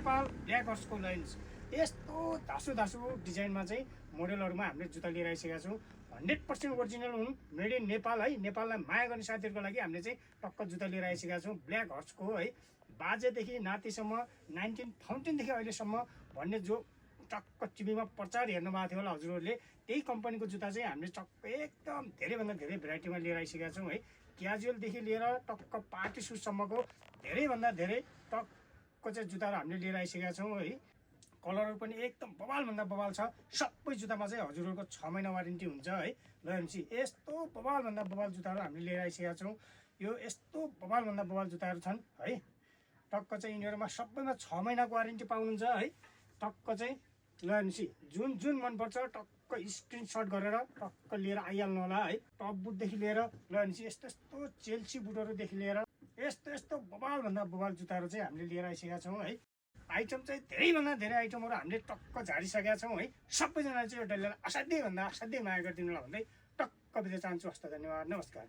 Nepal black हर्सको lens यस्तो धासु डिजाइनमा चाहिँ मोडलहरूमा हामीले जुत्ता लिएर आइसकेका छौँ। 100% ओरिजिनल हुन्, मेड इन नेपाल है। नेपाललाई माया गर्ने साथीहरूको लागि हामीले चाहिँ टक्क जुत्ता लिएर आइसकेका छौँ ब्ल्याक हर्सको है। बाजेदेखि नातिसम्म 1914देखि अहिलेसम्म भन्ने जो टक्क टिभीमा प्रचार हेर्नुभएको थियो होला हजुरहरूले, त्यही कम्पनीको जुत्ता चाहिँ हामीले टक्क एकदम धेरैभन्दा धेरै भेराइटीमा लिएर आइसकेका छौँ है। क्याजुअलदेखि लिएर टक्क पार्टी सुजसम्मको धेरैभन्दा धेरै टक्क चाहिँ जुत्ताहरू हामीले लिएर आइसकेका छौँ है। कलरहरू पनि एकदम बवालभन्दा बवाल छ। सबै जुत्तामा चाहिँ हजुरहरूको 6 महिना वारेन्टी हुन्छ है। ल एमसी यस्तो बवालभन्दा बवाल जुत्ताहरू हामीले लिएर आइसकेका छौँ। यो यस्तो बवालभन्दा बवाल जुत्ताहरू छन् है। टक्क चाहिँ यिनीहरूमा सबैमा 6 महिनाको वारेन्टी पाउनुहुन्छ है। टक्क चाहिँ ल एमसी जुन मनपर्छ टक्क स्क्रिनसट गरेर टक्क लिएर आइहाल्नु होला है। टप बुटदेखि लिएर ल एमसी यस्तो चेल्सी बुटहरूदेखि लिएर यस्तो बवालभन्दा बवाल जुत्ताहरू चाहिँ हामीले लिएर आइसकेका छौँ है। आइटम चाहिँ धेरैभन्दा धेरै आइटमहरू हामीले टक्क झारिसकेका छौँ है। सबैजना चाहिँ एउटा लिएर असाध्यै भन्दा असाध्यै माया गरिदिनु होला भन्दै टक्क बिदा चाहन्छु। हस्त धन्यवाद, नमस्कार।